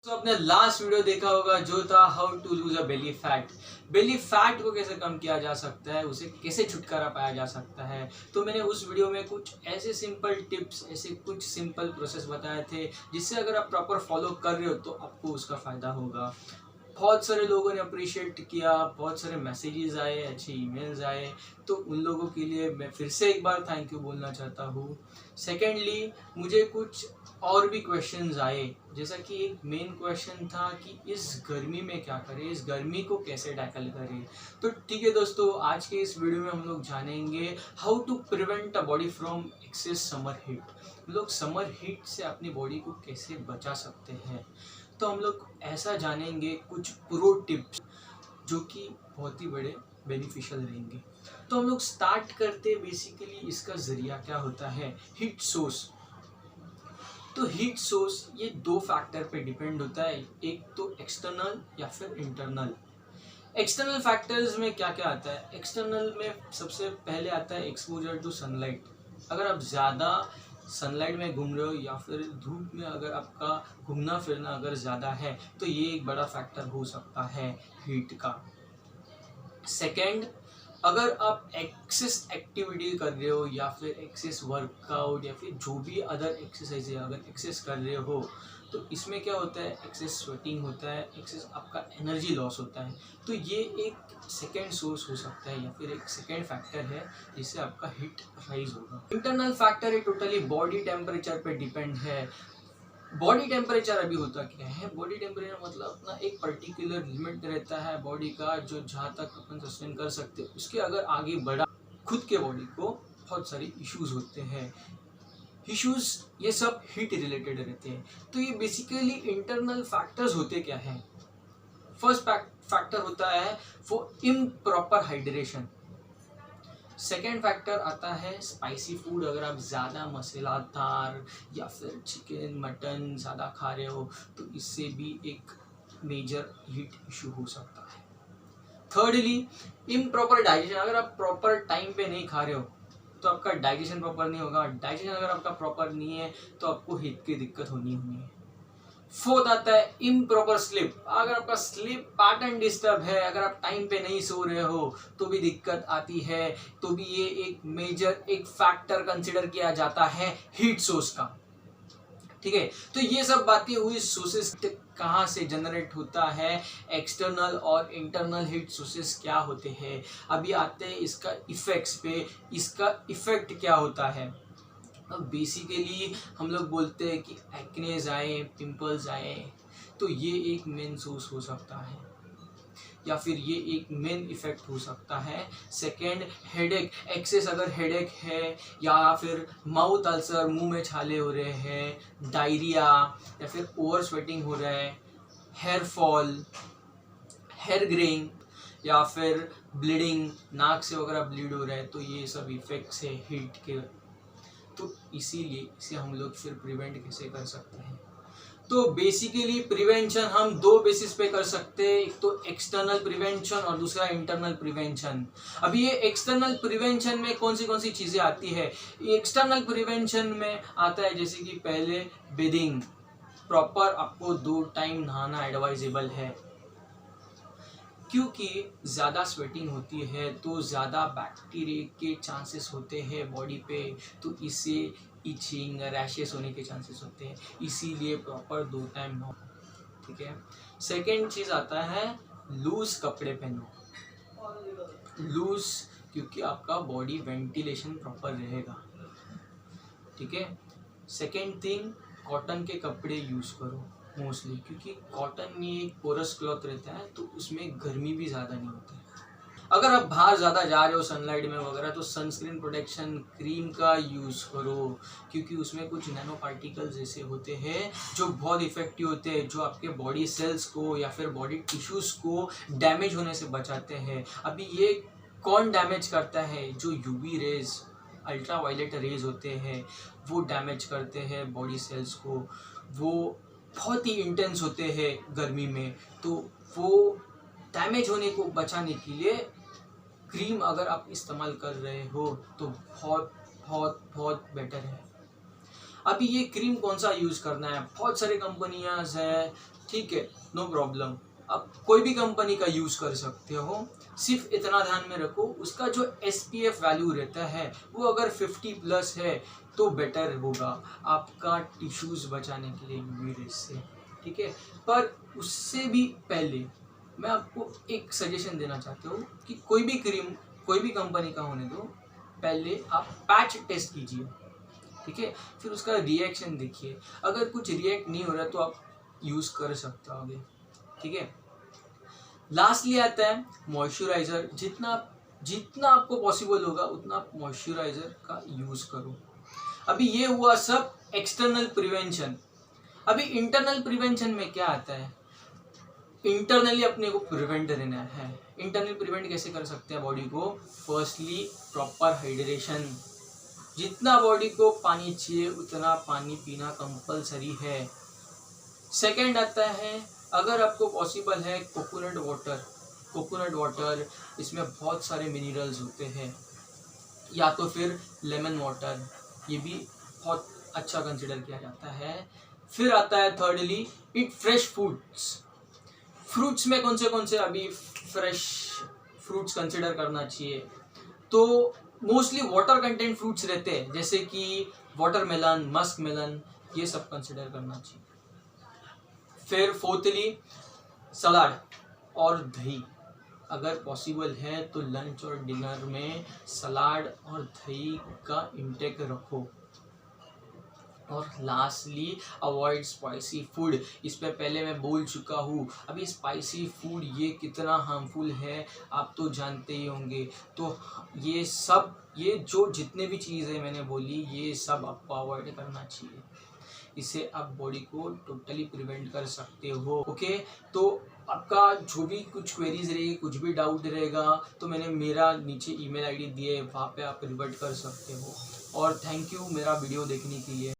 तो आपने last video देखा होगा जो था how to lose a belly fat. Belly fat को कैसे कम किया जा सकता है, उसे कैसे छुटकारा पाया जा सकता है। तो मैंने उस वीडियो में कुछ ऐसे सिंपल टिप्स, ऐसे कुछ सिंपल प्रोसेस बताए थे जिससे अगर आप प्रॉपर फॉलो कर रहे हो तो आपको उसका फ़ायदा होगा। बहुत सारे लोगों ने अप्रिशिएट किया, बहुत सारे मैसेजेस आए, अच्छे ईमेल्स आए, तो उन लोगों के लिए मैं फिर से एक बार थैंक यू बोलना चाहता हूँ। सेकेंडली मुझे कुछ और भी क्वेश्चंस आए, जैसा कि एक मेन क्वेश्चन था कि इस गर्मी में क्या करें, इस गर्मी को कैसे टैकल करें। तो ठीक है दोस्तों, आज के इस वीडियो में हम लोग जानेंगे how to prevent a body from excess summer heat. हम लोग समर हीट से अपनी बॉडी को कैसे बचा सकते हैं। तो हम लोग ऐसा जानेंगे कुछ प्रो टिप्स जो कि बहुत ही बड़े बेनिफिशियल रहेंगे। तो हम लोग स्टार्ट करते बेसिकली इसका ज़रिया क्या होता है, हीट सोर्स। तो हीट सोर्स ये दो फैक्टर पे डिपेंड होता है, एक तो एक्सटर्नल या फिर इंटरनल। एक्सटर्नल फैक्टर्स में क्या क्या आता है, एक्सटर्नल में सबसे पहले आता है एक्सपोजर टू सनलाइट। अगर आप ज़्यादा सनलाइट में घूम रहे हो या फिर धूप में अगर आपका घूमना फिरना अगर ज़्यादा है तो ये एक बड़ा फैक्टर हो सकता है हीट का। सेकेंड, अगर आप एक्सेस एक्टिविटी कर रहे हो या फिर एक्सेस वर्कआउट या फिर जो भी अदर एक्सरसाइज है अगर एक्सेस कर रहे हो तो इसमें क्या होता है, एक्सेस स्वेटिंग होता है, एक्सेस आपका एनर्जी लॉस होता है। तो ये एक सेकेंड सोर्स हो सकता है या फिर एक सेकेंड फैक्टर है जिससे आपका हीट राइज होगा। इंटरनल फैक्टर है टोटली बॉडी टेम्परेचर पे डिपेंड है। बॉडी टेम्परेचर अभी होता क्या है, बॉडी टेम्परेचर मतलब अपना एक पर्टिकुलर लिमिट रहता है बॉडी का जो जहाँ तक अपन सस्टेन कर सकते हैं, उसके अगर आगे बढ़ा खुद के बॉडी को बहुत सारे इश्यूज होते हैं। इश्यूज ये सब हीट रिलेटेड रहते हैं। तो ये बेसिकली इंटरनल फैक्टर्स होते क्या हैं। फर्स्ट फैक्टर होता है वो इम्प्रॉपर हाइड्रेशन। सेकेंड फैक्टर आता है स्पाइसी फूड, अगर आप ज़्यादा मसालेदार या फिर चिकन मटन ज़्यादा खा रहे हो तो इससे भी एक मेजर हीट इशू हो सकता है। थर्डली इम्प्रॉपर डाइजेशन, अगर आप प्रॉपर टाइम पे नहीं खा रहे हो तो आपका डाइजेशन प्रॉपर नहीं होगा। डाइजेशन अगर आपका प्रॉपर नहीं है तो आपको हीट की दिक्कत होनी है। फोर्थ आता है इम्प्रॉपर स्लीप, अगर आपका स्लीप पैटर्न डिस्टर्ब है, अगर आप टाइम पे नहीं सो रहे हो तो भी दिक्कत आती है। तो भी ये एक मेजर एक फैक्टर कंसिडर किया जाता है हीट सोर्स का। ठीक है, तो ये सब बातें हुई सोर्सेस कहाँ से जनरेट होता है, एक्सटर्नल और इंटरनल हीट सोर्सेस क्या होते हैं। अभी आते हैं इसका इफेक्ट्स पे, इसका इफेक्ट क्या होता है। अब बेसिकली हम लोग बोलते हैं कि एक्नेज आए, पिंपल्स आए, तो ये एक मेन सोर्स हो सकता है या फिर ये एक मेन इफेक्ट हो सकता है। सेकेंड, हेडेक, एक्सेस अगर हेडेक है या फिर माउथ अल्सर, मुंह में छाले हो रहे हैं, डायरिया या फिर ओवर स्वेटिंग हो रहा है, हेयर फॉल, हेयर ग्रेइंग या फिर ब्लीडिंग, नाक से वगैरह ब्लीड हो रहा है, तो ये सब इफेक्ट्स है हीट के। तो इसीलिए इसे हम लोग फिर प्रिवेंट कैसे कर सकते हैं। तो बेसिकली प्रिवेंशन हम दो बेसिस पे कर सकते हैं, एक तो एक्सटर्नल प्रिवेंशन और दूसरा इंटरनल प्रिवेंशन। अभी ये एक्सटर्नल प्रिवेंशन में कौन सी चीज़ें आती है। एक्सटर्नल प्रिवेंशन में आता है जैसे कि पहले बेदिंग, प्रॉपर आपको 2 टाइम नहाना एडवाइजेबल है, क्योंकि ज़्यादा स्वेटिंग होती है तो ज़्यादा बैक्टीरिया के चांसेस होते हैं बॉडी पे, तो इससे इचिंग, रैशेस होने के चांसेस होते हैं, इसीलिए प्रॉपर 2 टाइम नहाओ। ठीक है। सेकेंड चीज़ आता है लूज कपड़े पहनो, लूज, क्योंकि आपका बॉडी वेंटिलेशन प्रॉपर रहेगा। ठीक है। सेकेंड थिंग, कॉटन के कपड़े यूज़ करो मोस्टली, क्योंकि कॉटन ये एक पोरस क्लॉथ रहता है तो उसमें गर्मी भी ज़्यादा नहीं होती है। अगर आप बाहर ज़्यादा जा रहे हो सनलाइट में वगैरह तो सनस्क्रीन प्रोटेक्शन क्रीम का यूज़ करो, क्योंकि उसमें कुछ नैनो पार्टिकल्स ऐसे होते हैं जो बहुत इफेक्टिव होते हैं, जो आपके बॉडी सेल्स को या फिर बॉडी टिश्यूज़ को डैमेज होने से बचाते हैं। अभी ये कौन डैमेज करता है, जो UV rays, ultra violet rays होते हैं वो डैमेज करते हैं बॉडी सेल्स को, वो बहुत ही इंटेंस होते हैं गर्मी में, तो वो डैमेज होने को बचाने के लिए क्रीम अगर आप इस्तेमाल कर रहे हो तो बहुत बहुत बहुत बेटर है। अभी ये क्रीम कौन सा यूज़ करना है, बहुत सारे कंपनियां हैं, ठीक है, नो प्रॉब्लम, आप कोई भी कंपनी का यूज़ कर सकते हो। सिर्फ इतना ध्यान में रखो उसका जो SPF वैल्यू रहता है वो अगर 50+ है तो बेटर होगा आपका टिश्यूज़ बचाने के लिए यूवी रेज से, ठीक है। पर उससे भी पहले मैं आपको एक सजेशन देना चाहता हूँ कि कोई भी क्रीम कोई भी कंपनी का होने दो, पहले आप पैच टेस्ट कीजिए, ठीक है। फिर उसका रिएक्शन देखिए, अगर कुछ रिएक्ट नहीं हो रहा तो आप यूज़ कर सकते होगे, ठीक है। लास्टली आता है मॉइस्चराइज़र। जितना आपको पॉसिबल होगा उतना आप मॉइस्चराइज़र का यूज़ करो। अभी ये हुआ सब एक्सटर्नल प्रिवेंशन। अभी इंटरनल प्रिवेंशन में क्या आता है, इंटरनली अपने को प्रिवेंट रहना है। इंटरनल प्रिवेंट कैसे कर सकते हैं बॉडी को? फर्स्टली प्रॉपर हाइड्रेशन, जितना बॉडी को पानी चाहिए उतना पानी पीना कंपलसरी है। सेकंड आता है, अगर आपको पॉसिबल है कोकोनट वाटर, इसमें बहुत सारे मिनरल्स होते हैं, या तो फिर लेमन वाटर, ये भी बहुत अच्छा कंसिडर किया जाता है। फिर आता है थर्डली, ईट फ्रेश फ्रूट्स में कौन से अभी फ्रेश फ्रूट्स कंसिडर करना चाहिए? तो मोस्टली वाटर कंटेंट फ्रूट्स रहते हैं, जैसे कि वाटरमेलन, मस्क मेलन, ये सब कंसिडर करना चाहिए। फिर फोर्थली सलाद और दही, अगर पॉसिबल है तो लंच और डिनर में सलाद और दही का इंटेक रखो। और लास्टली अवॉइड स्पाइसी फूड। इस पे पहले मैं बोल चुका हूँ, अभी स्पाइसी फूड ये कितना हार्मफुल है आप तो जानते ही होंगे। तो ये जो जितने भी चीज़ें मैंने बोली ये सब आपको अवॉइड करना चाहिए, इससे आप बॉडी को टोटली प्रिवेंट कर सकते हो। ओके, तो आपका जो भी कुछ क्वेरीज रहेगी, कुछ भी डाउट रहेगा तो मैंने मेरा नीचे ईमेल आईडी दिए, वहाँ पे आप रिवर्ट कर सकते हो। और थैंक यू मेरा वीडियो देखने के लिए।